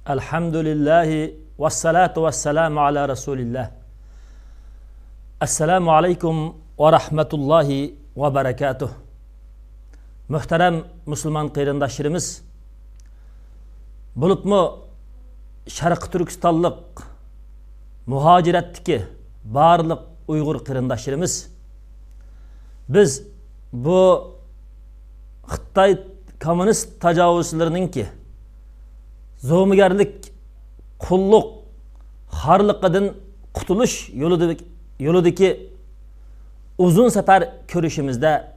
Elhamdülillahi ve salatu ve selamu ala Resulillah. Esselamu aleyküm ve rahmetullahi ve berekatuh. Muhterem Müslüman kıyırındaşlarımız, bulupmu Şarkı Türkistanlık muhaciretteki barlık Uygur kıyırındaşlarımız, biz bu Xitay komünist tacavuzlarının ki zo'migarlik, qulluq, xorliqidan qutulish yo'lidagi uzun safar ko'rishimizda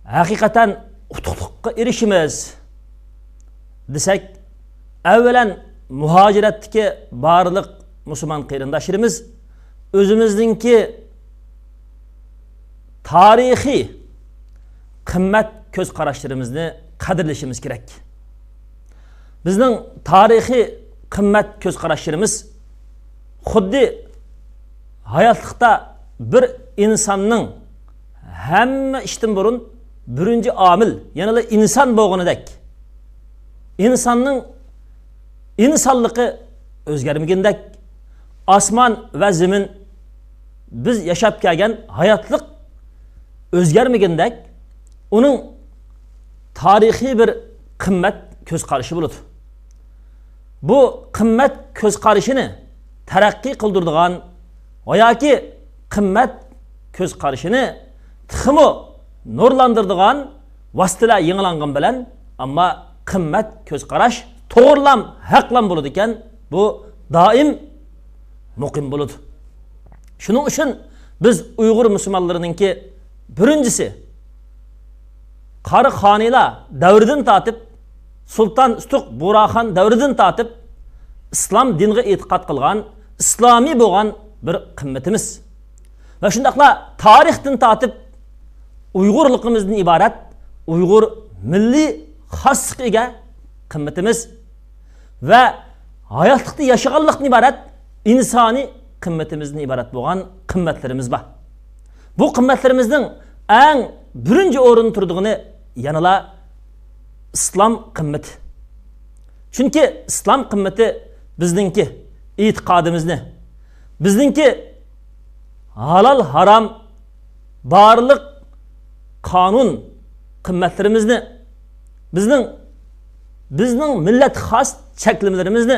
haqiqatan utuqliqqa erishimiz desak, avvalan muhojiratdagi barliq musulmon qarindoshlarimiz o'zimizningki tarixiy qimmat ko'z qarashlarimizni qadrlashimiz kerak. Bizning tarixiy qimmat ko'z qarashlarimiz xuddi hayotlikda bir insonning hamma ishdan burun birinchi omil, ya'ni inson bo'lganidek, insonning insonligi o'zgarmagandek, osmon va zamin biz yashab kelgan hayotlik o'zgarmagandek, uning tarixiy bir qimmat ko'z qarashi bo'ladi. Bu qimmat ko'z qarashini taraqqiy qildiradigan yoki qimmat ko'z qarashini tiximi nurlandiradigan vositalar yangilangan bilan, ammo qimmat ko'z qarash to'g'rilam, haqlam bo'ladi ekan, bu doim muqim bo'ladi. Shuning uchun biz Uyg'ur musulmonlarininki birinchisi Qari xoniylar davridan tortib, Sultan Ustuq Buraxon davridan tortib islom diniga e'tiqod qilgan, islomiy bo'lgan bir qimmatimiz. Va shundaqla tarixdan tortib Uyg'urligimizdan iborat Uyg'ur milliy xosligiga qimmatimiz va hayotlikda yashaganlikdan iborat insoniy qimmatimizdan iborat bo'lgan qimmatlarimiz bor. Bu qimmatlarimizning eng birinchi o'rinda turdigini yanala İslam kımmeti. Çünkü İslam kımmeti bizdinki itiqadimizni, bizdinki halal haram barliq qonun qimmatlarimizni, bizning millat xos cheklimlarimizni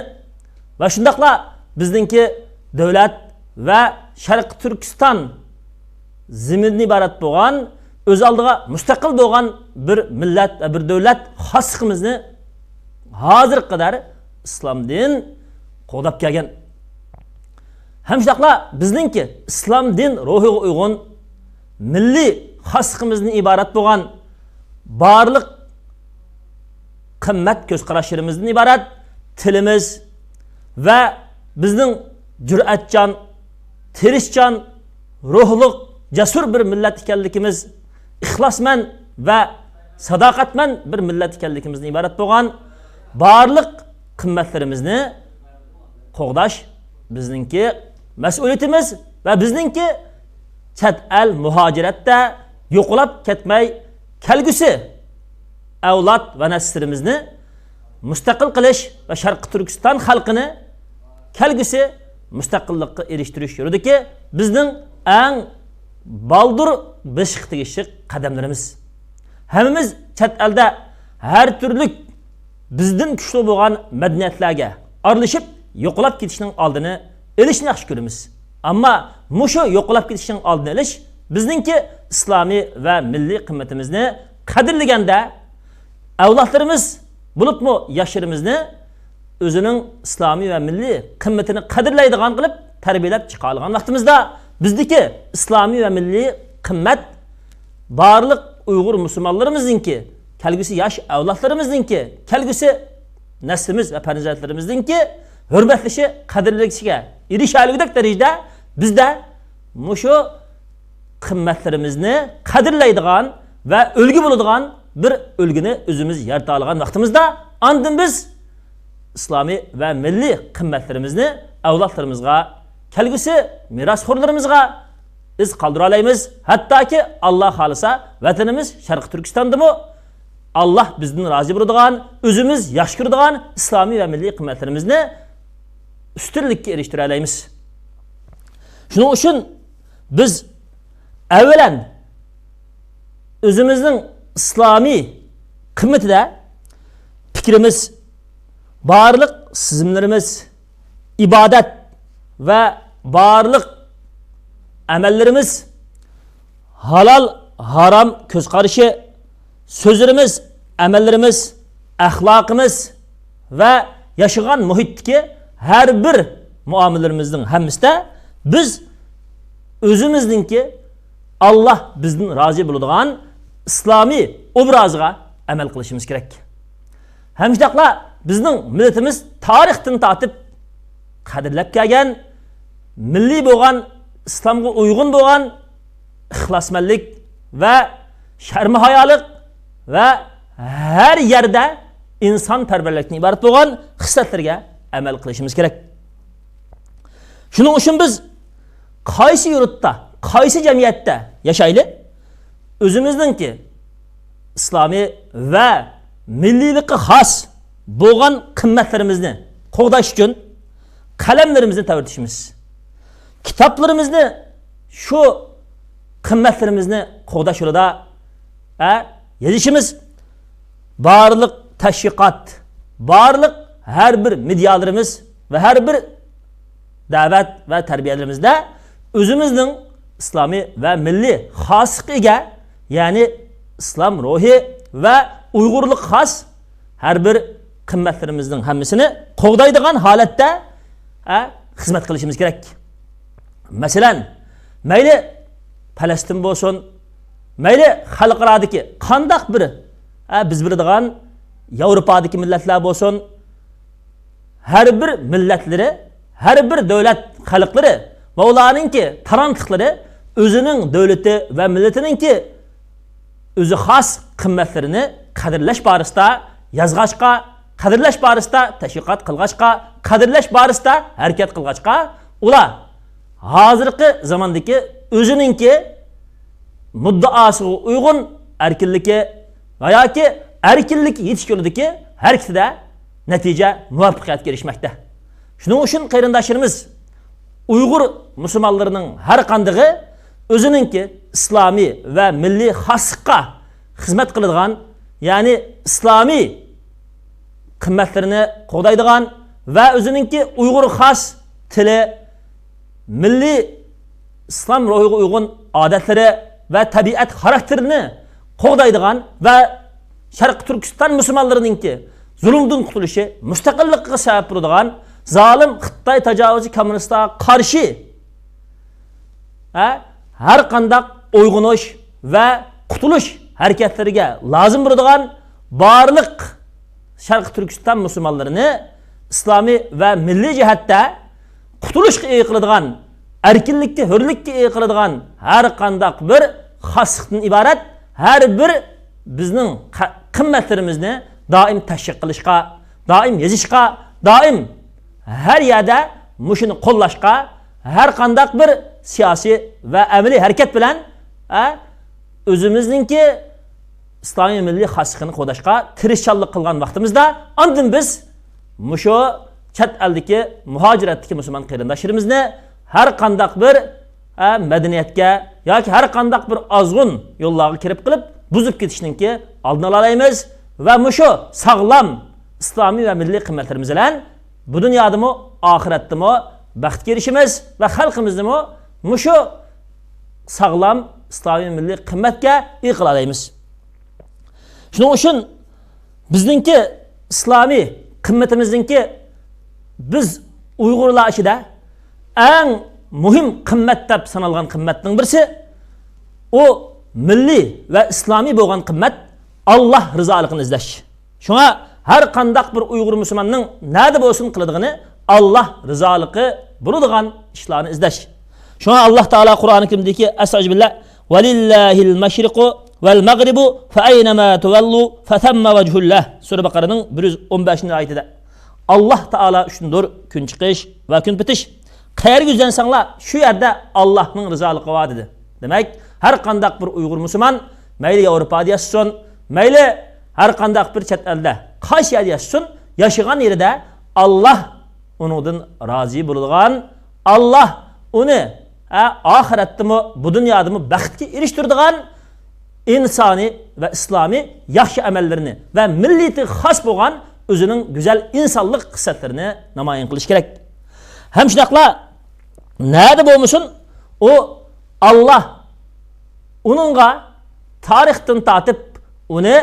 va shundaqla bizdinki davlat va Sharq Turkiston ziminni iborat bo'lgan, öz aldığa müstakil bo'lgan bir millat ve bir devlet xosligimizni hozir qadar islom din qo'llab kelgan. Ham shundaqla bizningki islom din ruhiga uyg'un milliy xosligimizdan iborat bo'lgan barliq qimmat ko'z qarashlarimizdan iborat tilimiz va bizning jur'atchan, tirishchan, ruhliq, jasur bir millat ekanligimiz, ixlosman va sadoqatman bir millat ekanligimizdan iborat bo'lgan barliq qimmatlarimizni qo'g'dash bizningki mas'uliyatimiz va bizningki chet el muhojiratda yo'qolib ketmay kelgusi avlod va nasllarimizni mustaqil qilish va Sharq Turkiston xalqini kelgusi mustaqillikka erishtirish yo'lidagi bizning eng baldur beşik tegishli qadamlarimiz. Hammamiz chet elda har turli bizdan kuchli bo'lgan madaniyatlarga aralashib yo'qolib ketishning oldini olishni yaxshi ko'ramiz. Ammo mushu yo'qolib ketishning oldini olish bizningki islomiy va milliy qimmatimizni qadrlaganda avlodlarimiz bo'libmi yoshlarimizni o'zining islomiy va milliy qimmatini qadrlaydigan qilib tarbiyalab chiqa olgan vaqtimizda bizdeki islomiy ve milli qimmat barliq Uyg'ur musulmonlarimizningki, kelgusi yosh avlodlarimizningki, kelgusi naslimiz ve farzandlarimizningki hurmatlishi, qadrlanishiga erishayotgan darajada bizda mushu qimmatlarimizni qadrlaydigan va ulgu bo'ladigan bir ulguni o'zimiz yarata olgan vaqtimizda andin biz islomiy va milliy qimmatlarimizni avlodlarimizga, kelgusi mirosxo'rlarimizga iz qoldira olamiz. Hattoki Alloh xolisa vatanimiz Sharq Turkistondami Allah bizden razı bo'ladigan, özümüz yaxshi ko'radigan islomiy va milliy qimmatlarimizni üstünlükke eriştire alaymiz. Şunun için biz evvelen özümüzün İslami kıymetide fikrimiz, barlık sizimlerimiz, ibadet ve barlık emellerimiz, halal, haram, köz karışı, sözlerimiz, emellerimiz, ahlakımız ve yaşayan muhitteki her bir muamelerimizin hemmisinde biz özümüzdeki Allah bizden razı bulduğun İslami obrazga amel kılışımız gerek. Hemşirakla bizning milletimiz tarixdan tatip qadrlab kelgan, milliy bo'lgan, islomga uyg'un bo'lgan ixlosmandlik va sharmi hayolik va har yerda inson tarbiyalalikdan iborat bo'lgan xislatlarga amal qilishimiz kerak. Shuning uchun biz qaysi yurtda, qaysi jamiyatda yashayli, o'zimizningki islomiy va milliylikka xos bo'lgan qimmatlarimizni qo'g'dash uchun qalamlarimizni tavritishimiz, kitoblarimizni shu qimmatlarimizni qo'g'dash yo'lida yozishimiz, barliq tashviqot, barliq har bir medialarimiz va har bir da'vat va tarbiyalarimizda o'zimizning islomiy va milliy xosligiga, ya'ni islom ruhi va uyg'urlik xos har bir qimmatlarimizning hammasini qo'g'daydigan holatda xizmat qilishimiz kerak. Masalan, mayli Falastin bo'lsin, mayli xalqarodagi qandaq bir biz biladigan Yevropadagi millatlar bo'lsin, har bir millatlari, har bir davlat xalqlari va ularningki tarantiqlari o'zining davlati va millatiningki o'zi xos qimmatlarini qadrlash borasida yozg'achqa, qadrlash borasida tashviqot qilg'achqa, qadrlash borasida harakat qilg'achqa, ular hozirgi zamondagi o'ziningki muddaosiga uyg'un erkinligi va yoki erkinlik yetish yo'lidagi harakatida natija muvaffaqiyatga erishmoqda. Shuning uchun qarindoshlarimiz Uyg'ur musulmonlarining har qandig'i o'ziningki islomiy va milliy xoslikqa xizmat qiladigan, ya'ni islomiy qimmatlarini qo'g'daydigan va o'ziningki Uyg'ur xos tili, milliy islom ruhiga uyg'un odatlari va tabiat xarakterini qo'g'daydigan va Sharq Turkiston musulmonlariningki zulmdan qutulishi, mustaqillikka sabab bo'ladigan zalim Xitoy tajovuzchi kommunistlarga qarshi har qanday uyg'unish va qutulish harakatlariga lozim bo'ladigan barliq Sharq Turkiston musulmonlarini islomiy va milliy jihatda qutulishga qiladigan, erkinlikka, hurlikka qiladigan har qanday bir xoslikdan iborat har bir bizning qimmatlarimizni doim tashviq qilishga, doim yozishga, doim her yerda mushuni qo'llashga, har qanday bir siyosiy va amaliy harakat bilan o'zimizningki islomiy milliy xoslikni qo'llashga tirishchanlik qilgan vaqtimizda ondan biz mushu chet eldagi muhojiratdagi musulmon qarindoshlarimizni har qanday bir madaniyatga yoki har qanday bir ozg'un yo'llarga kirib qilib buzib ketishninki oldini olaymiz va mushu sog'lom islomiy va milliy qimmatlarimiz bilan bu dunyodami, oxiratdami baxtga erishimiz va xalqimizni mushu sog'lom islomiy milliy qimmatga qila olamiz. Shuning uchun bizningki islomiy qimmatimizningki biz Uyg'urlar ichida eng muhim qimmat deb sanalgan qimmatning birisi o milliy va islomiy bo'lgan qimmat Allah rizoligini izlash. Shunga har qandaq bir Uyg'ur musulmonning nada bo'lsin qiladigini Allah rizoligi bo'ladigan ishlarni izlash. Shunga Alloh taolo Qur'oni Karimdagi astag'firullah valillahil mashriqu vel magribu fa aynama tuvallu fatamma vajhullah sura Baqaraning 115-oyatida Allah taolo shundur kun chiqish va kun bitish. Qayerga yuzlansanglar shu yerda Allohning rizoligi bor dedi. Demak, har qandaq bir Uyg'ur musulmon mayli Yevropada yashasin, mayli har qandaq bir chet elda qaysi yerda yashasin, yashagan yerida Allah onundan razı bo'ladigan, Allah uni oxiratdami, bu dunyodami baxtga erishtiradigan insoniy va islomiy yaxshi amallarni va millati xos bo'lgan o'zining go'zal insonlik xislatlarini namoyon qilish kerak. Ham shunaqla nada bo'lmasin, o Allah uningga tarixdan tatib uni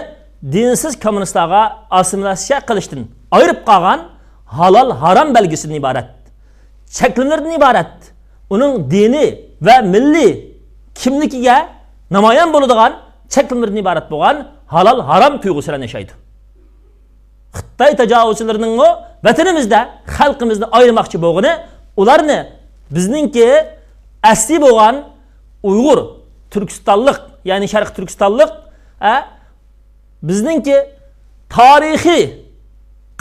dinsiz kommunistlarga assimilyatsiya qilishdan ayirib qolgan halal haram belgisidan iborat, cheklimlardan iborat, uning dini va milliy kimligiga namoyon bo'ladigan cheklimlardan iborat bo'lgan halal haram tuyg'usi bilan yashaydi. Xitoy tajovuzchilarining o vatanimizda xalqimizni ayirmoqchi bo'lgani, ularni bizningki asli bo'lgan Uyg'ur Turkistonlik, ya'ni Sharq Turkistonlik bizningki tarixiy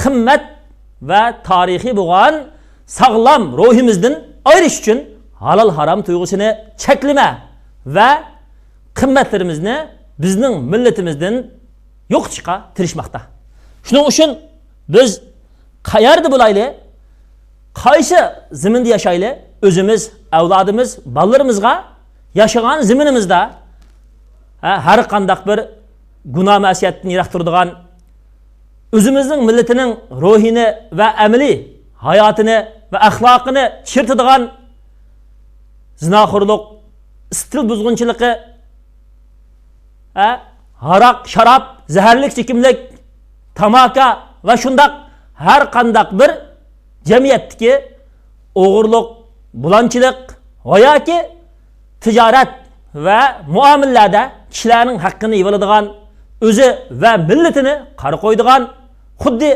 qimmat va tarixiy bo'lgan sog'lom ruhimizdan ayirish uchun halal haram tuyg'usini cheklama va qimmatlarimizni bizning millatimizdan yo'qotishga tirishmoqda. Shuning uchun biz qayerda bo'layli, qaysi zaminda yashayli, o'zimiz, avlodimiz, bolalarimizga yashagan zaminimizda har qandaq bir gunoh ma'siyatdan yiroq turadigan, o'zimizning millatining ruhini va amaliy hayotini va axloqini chirtadigan zinoxo'rlik, stil buzg'unchiligi, haroq, sharob, zaharlik chekimlik, tamaka va shundaq har qandaq bir jamiyatdagi o'g'irlik, bulanchilik va yoki tijorat va muomalalarda kishilarning haqqini yeyoladigan, o'zi va millatini qara qo'ydigan, xuddi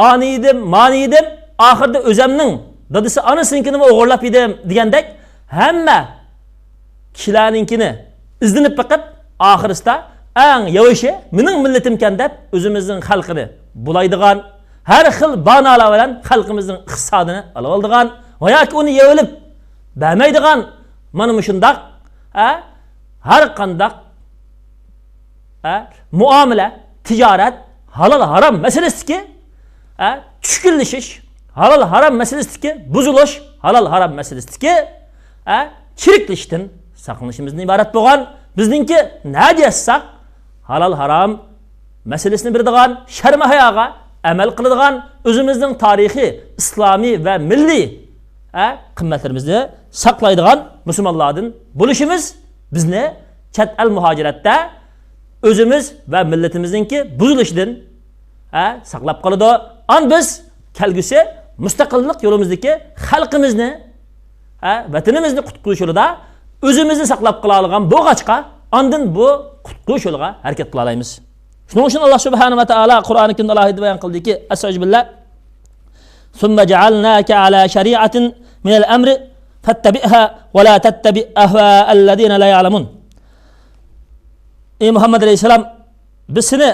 oniydim, maniydim, oxirida o'zimning dadisi onasinikini o'g'irlab edim degandek, hamma kishilarninkini izlanib biqib, oxirisida eng yavashi mening millatimkan deb o'zimizning xalqini bulaydigan, har xil banolar bilan xalqimizning iqtisodini olib oldigan va yoki uni yevilib bermaydigan mana shundaq har qandaq muomala, tijorat, halal haram masalasidagi tushkunlashish, halal haram masalasidagi buzilish, halal haram masalasidagi chiriklashdan saqlanishimizdan iborat bo'lgan, bizningki najassak halal haram masalasini biladigan, sharma hayoga amal qiladigan, o'zimizning tarixiy, islomiy va milliy qimmatlarimizni saqlaydigan musulmonlardan bo'lishimiz bizni chet el muhojiratda o'zimiz va millatimizningki buzilishidan saqlab qoladi. An biz kelgusi mustaqillik yo'limizdagi xalqimizni, vatanimizni qutqarish yo'lida o'zimizni saqlab qola olgan bo'lg'achqa, ondan bu qutqarish yo'liga harakat qila olamiz. Shuning uchun Alloh subhanahu va taolo Qur'oni Karimda alohida bayon qildiki, astagfirullah, "Summa ja'alnaka ala shari'atin min al-amri fattabi'ha va la tattabi' ahwa'a alladhina la ya'lamun." Ey Muhammad aleyhisselam, biz seni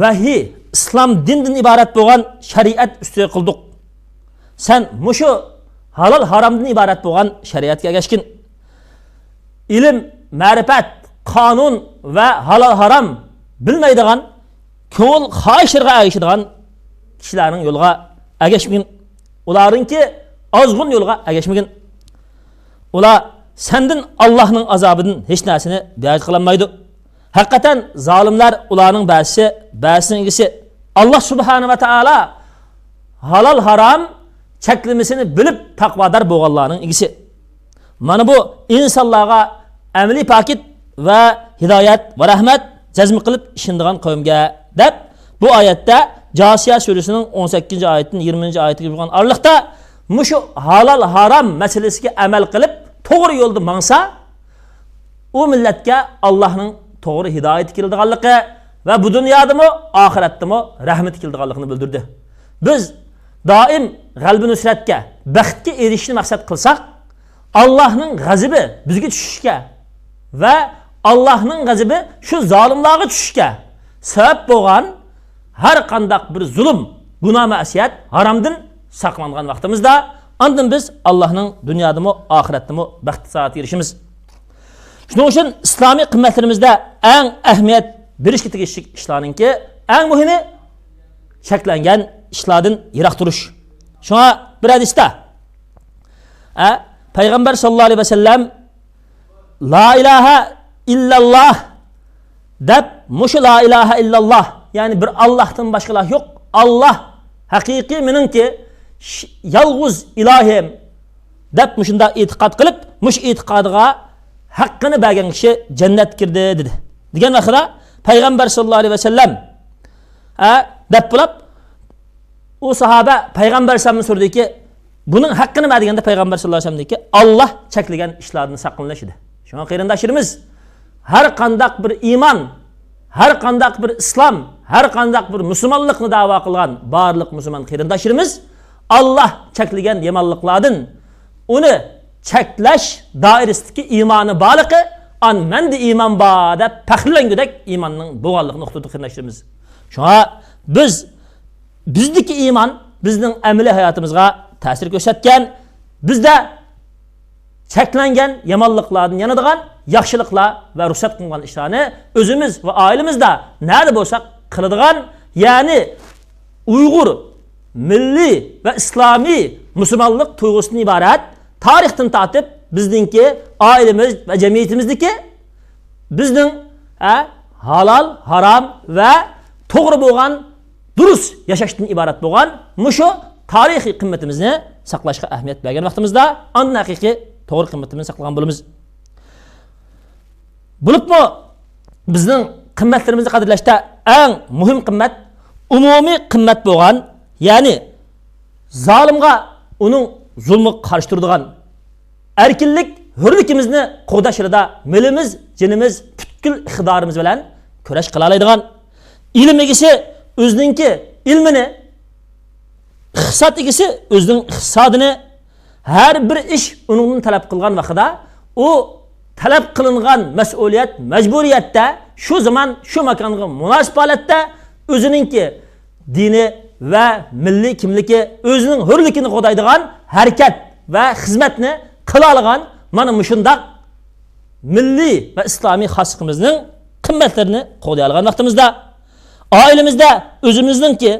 vahiy, islom dindan iborat bo'lgan shariat ustiga qildik. Sen mushu halal haromdan iborat bo'lgan shariatga ergashgin. Ilm, ma'rifat, qonun va halal harom bilmaydigan, ko'ngil xohishlarga ergashadigan kishilarning yo'liga ergashmagin. Ularningki ozg'un yo'lga ergashmagin. Ular sendan Allohning azobidan hech narsani da'vat qilolmaydi. Haqiqatan zolimlar ularning ba'sining egisi. Allah subhanahu va taolo halal haram cheklamasini bilib taqvodor bo'lganlarning egisi. Mana bu insonlarga amaliy paket va hidoyat va rahmat jazm qilib ishindigan qavmga deb bu oyatda Josiya surasining 18-oyatining 20-oyatiga bo'lgan araliqda mushu halal haram masalasiga amal qilib to'g'ri yo'lda mangsa, u millatga Allohning to'g'ri hidoyat keladiganligi va bu dunyodami, oxiratdami rahmat keladiganligini bildirdi. Biz doim g'albi nusratga, baxtga erishishni maqsad qilsak, Allohning g'azabi bizga tushishga va Allohning g'azabi shu zolimlarga tushishga sabab bo'lgan har qandaq bir zulm, gunoh, ma'siyat, haromdan saqlangan vaqtimizda ondan biz Allohning dunyodami, oxiratdami baxt saat erishimiz. Shuning uchun islomiy qimmatlarimizda eng ahamiyat berishga tegishli ishlarningki, eng muhimi cheklangan ishlardan yiroq turish. Shuna bir hadisda Payg'ambar sallallohu alayhi vasallam la ilaha illalloh deb mushu la ilaha illalloh, ya'ni bir Allohdan boshqa iloh yo'q. Allah haqiqiy meningki yolg'iz ilohim deb mushunda e'tiqod qilib, mush e'tiqodiga haqqini bergan kishi jannat kirdi dedi. Degan vaqtda Payg'ambar sallallohu alayhi vasallam deb bo'lib u sahaba Payg'ambar sallallohu alayhi vasallamdan so'radiki, buning haqqini nima deganda Payg'ambar sallallohu alayhi vasallam dediki, Alloh cheklagan ishlarni saqlanish edi. Shunga qarindoshlarimiz, har qandaq bir iymon, har qandaq bir islom, har qandaq bir musulmonlikni da'vo qilgan barliq musulmon qarindoshlarimiz Alloh cheklagan yomonliklardan uni cheklash doirasidagi iymoni borligi an menda iymon bor deb faxrlangudek iymonning bo'lganligini nuqtada qarindoshlarimiz. Shunga bizdagi iymon bizning amaliy hayotimizga ta'sir ko'rsatgan, bizda cheklangan yomonliklardan yanadigan yaxshiliklar va ruxsat qilingan ishlarni o'zimiz va oilamizda nari bo'lsak qiladigan, ya'ni Uyg'ur milliy va islomiy musulmonlik tuyg'usidan iborat tarixdan tortib bizningki oilamiz va jamiyatimizdagi bizning halol, harom va to'g'ri bo'lgan durust yashashdan iborat bo'lgan mushu tarixiy qimmatimizni saqlashga ahamiyat bergan vaqtimizda ondan haqiqiy to'g'ri qimmatimizni saqlagan bo'lamiz. Bo'libmi bizning qimmatlarimizni qadrlashda eng muhim qimmat umumiy qimmat bo'lgan, ya'ni zolimga uning zulmi qarshi turadigan erkinlik, hurligimizni qo'g'dashida milimiz, jinimiz, butkul iqtidorimiz bilan kurash qila oladigan, ilm egisi o'zininki ilmini, iqtisod egisi o'zining iqtisodini, har bir ish uningdan talab qilgan vaqtida u talab qilingan mas'uliyat, majburiyatda shu zaman, shu makonga munosib holatda o'zininki dini va milliy kimligi, o'zining hurligini qo'daydigan harakat va xizmatni qila olgan mana mushundaq milliy va islomiy xosligimizning qimmatlarini qo'day olgan vaqtimizda oilamizda o'zimizningki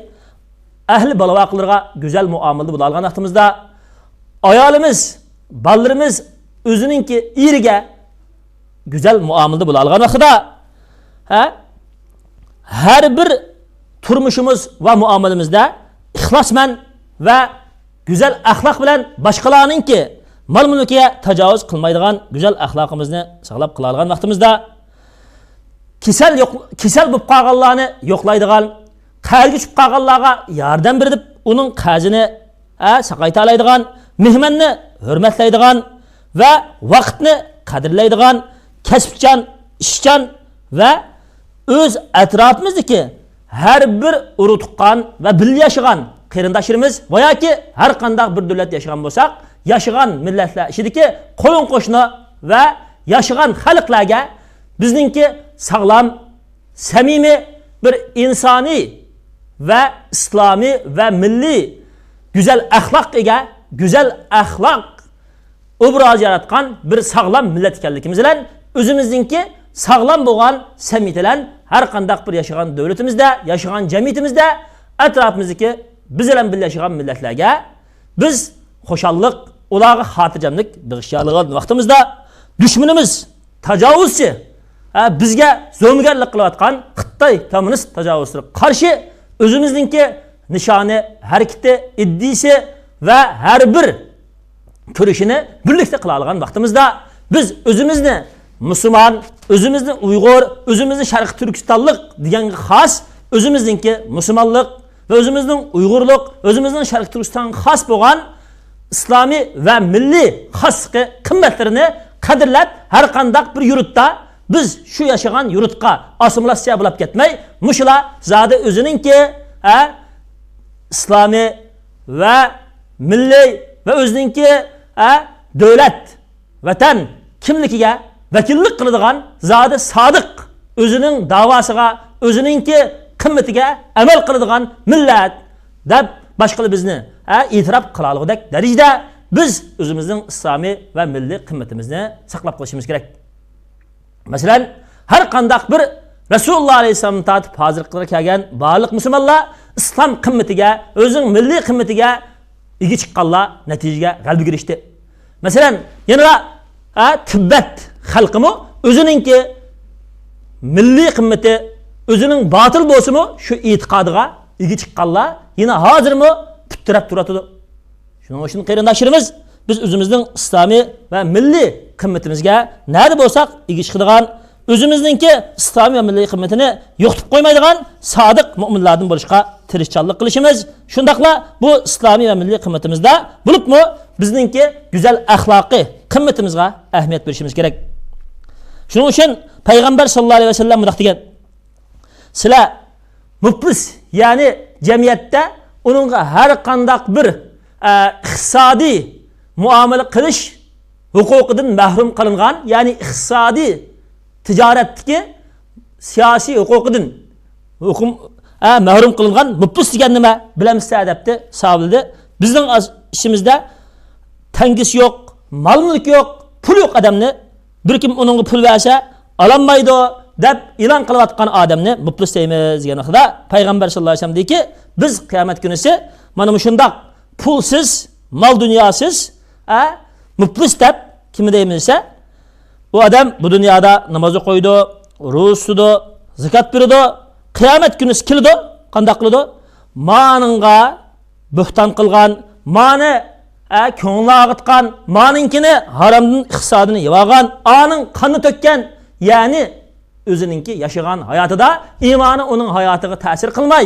ahli bolavaqlarga go'zal muomalada bo'la olgan vaqtimizda ayolimiz, bolalarimiz o'zininki eriga go'zal muomalada bo'la olgan vaqtida har bir turmushimiz va muomalamizda ixlosman va go'zal axloq bilan boshqalarningki mol mulkiga tajovuz qilmaydigan go'zal axloqimizni saqlab qila olgan vaqtimizda kasal bo'lib qolganlarni yo'qlaydigan, qarga tushib qolganlarga yordam berib uning qazini saqayta oladigan, mehmonni hurmatlaydigan va vaqtni qadrlaydigan, kasbchan, ishchan va o'z atrofimizdagi har bir urug' tuqqan va bil yashagan qarindoshlarimiz va yoki har qanday bir davlat yashagan bo'lsak, yashagan millatlar ichidagi qo'yin qo'shni va yashagan xalqlarga bizningki sog'lom, samimiy bir insoniy va islomiy va milliy go'zal axloq ega, go'zal axloq obraz yaratgan bir sog'lom millat ekanligimiz bilan o'zimizningki sog'lom bo'lgan samimiyat bilan har qanday bir yashagan davlatimizda, yashagan jamiyatimizda atrofimizdagi biz bilan birga yashagan millatlarga biz xo'shallik, ularga xotirjamlik bag'ishlaydigan vaqtimizda dushmanimiz, tajovuzchi bizga zo'mgarlik qilayotgan Xitoy kommunist tajovuzchiga qarshi o'zimizningki nishoni, harakati, iddisi va har bir turishini birlikda qila olgan vaqtimizda biz o'zimizni musulmon, o'zimizni Uyg'ur, o'zimizni Sharq Turkistonlik deganga xos o'zimizningki musulmonlik va o'zimizning Uyg'urlik, o'zimizning Sharq Turkistonga xos bo'lgan islomiy va milliy xosqi qimmatlarini qadrlab har qanday bir yurtda biz shu yashagan yurtga assimilyatsiya bo'lib ketmay, mushlar zodi o'ziningki islomiy va milliy va o'ziningki davlat, vatan kimligiga vakillik qiladigan zodi sodiq, o'zining davosiga, o'ziningki qimmatiga amal qiladigan millat deb boshqalar bizni e'tirof qila olgudek darajada biz o'zimizning islomiy va milliy qimmatimizni saqlab qolishimiz kerak. Masalan, har qanday bir Rasululloh alayhisalom tatib hozir qilib kelgan barliq musulmonlar islom qimmatiga, o'zining milliy qimmatiga ega chiqqanlar natijaga g'alaba kelishdi. Masalan, yana Tibet xalqimi o'zininki milliy qimmati, o'zining botil bo'lsa-mu, shu e'tiqodiga ega chiqqanlar yana hozirmi putirab turadi. Shuning uchun qarindoshlarimiz, biz o'zimizning islomiy va milliy qimmatimizga nari bo'lsak ega chiqadigan, o'zimizningki islomiy va milliy qimmatini yo'qotib qo'ymaydigan sodiq mu'minlardan bo'lishga tirishchilik qilishimiz, shundaqla bu islomiy va milliy qimmatimizda bo'libmi bizningki go'zal axloqiy qimmatimizga ahamiyat berishimiz kerak. Shuning uchun payg'ambar sollallohu alayhi vasallam bunday degan: sizlar muflis, ya'ni jamiyatda uningga har qanday bir iqtisodiy muomala qilish huquqidan mahrum qilingan, ya'ni iqtisodiy tijoratdagi siyosiy huquqidan mahrum qilingan muflis degan nima bilamiz debdi savoldi. Bizning ishimizda tangisi yo'q, mol mulk yo'q, pul yo'q odamni bir kim uningga pul bersa ololmaydi deb e'lon qilayotgan odamni muflis deymiz degan vaqtda payg'ambar sollallohu alayhi vasallam deyki, biz qiyomat kunisi mana shundoq pulsiz, mol dunyosiz muflis deb kim deymiz esa, bu odam bu dunyoda namoz o'qiydi, ro'za tutadi, zakot beradi, qiyomat kunisi keladi, qanday qiladi? Maninga bo'xton qilgan, mani ko'ngli og'itgan, maninkini haromdan iqtisodini yevagan, aning qonni to'kkan, ya'ni o'zininki yashagan hayotida iymoni uning hayotiga ta'sir qilmay,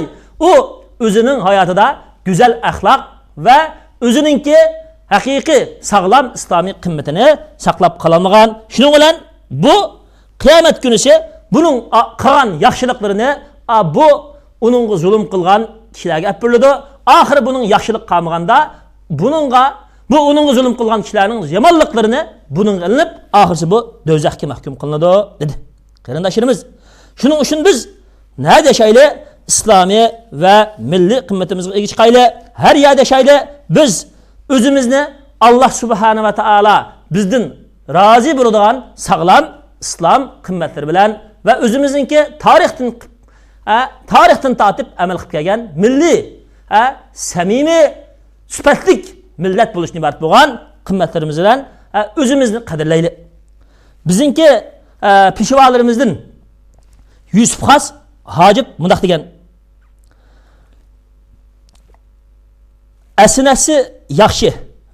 u o'zining hayotida go'zal axloq va o'zininki haqiqiy sog'lom islomiy qimmatini saqlab qololmagan. Shuning bilan bu qiyomat kunisi buning qilgan yaxshiliklarini bu uningga zulm qilgan kishilarga olib beriladi. Oxiri buning yaxshilik qilmaganda bu uningga zulm qilgan kishilarning yomonliklarini buning ilinib, oxirisi bu do'zaxga mahkum qilinadi dedi. Qarindoshlarimiz, shuning uchun biz nada yashayli, islomiy va milliy qimmatimizga ega chiqayli, har yerda yashayli. Biz o'zimizni Alloh subhanahu va taolo bizdan rozi bo'ladigan sog'lom islom qimmatlari bilan va o'zimizningki tarixdan tortib amal qilib kelgan milliy, samimiy, sifatli millat bo'lishni iborat bo'lgan qimmatlarimiz bilan o'zimizni qadrlayli. Bizningki peshvolarimizdan Yusuf Xos Hojib bunday degan: asinasi yaxshi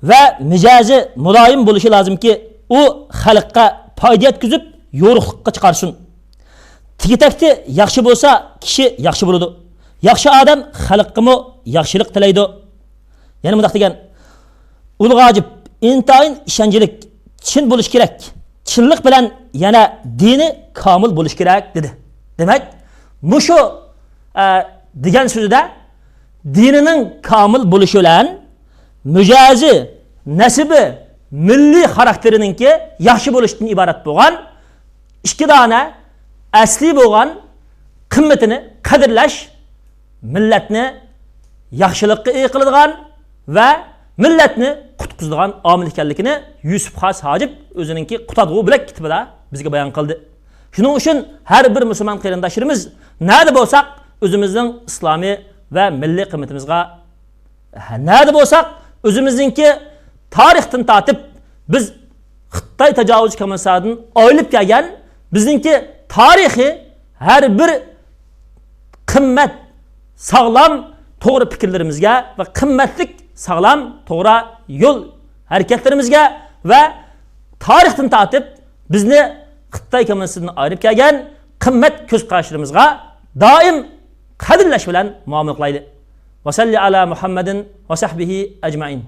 va mijozi muloyim bo'lishi lozimki, u xalqqa foyda yetkazib, yo'riqlikqa chiqarsin. Tigitakti yaxshi bo'lsa, kishi yaxshi bo'ladi. Yaxshi odam xalqqa yaxshilik tilaydi. Yana bunday degan: ulg'ojib, intayin ishonchlik, chin bo'lish kerak. Chinlik bilan yana dini komil bo'lish kerak dedi. Demak, mushu degan so'zida dinining komil bo'lishi bilan mijozi, nasibi, milliy xarakterininki yaxshi bo'lishdan iborat bo'lgan ikki dona asli bo'lgan qimmatini qadrlash, millatni yaxshilikka ega qiladigan va millatni qutqizadigan omil ekanligini Yusuf Xos Hojib o'zininki qutadg'u bilak kitobida bizga bayon qildi. Shuning uchun har bir musulmon qarindoshlarimiz nada bo'lsak o'zimizning islomiy va milliy qimmatimizga nada bo'lsak o'zimizningki tarixdan tortib biz Xitoy tajovuz komissiyadan oylib kelgan bizningki tarixiy har bir qimmat sog'lom to'g'ri fikrlarimizga va qimmatlik sog'lom to'g'ri yo'l harakatlarimizga va tarixdan tortib bizni Xitoy komissiyasidan ayirib kelgan qimmat ko'z qarashlarimizga doim qadrlash bilan muomala qilaylik. Va salli ala Muhammadin va sahbihi ajmain.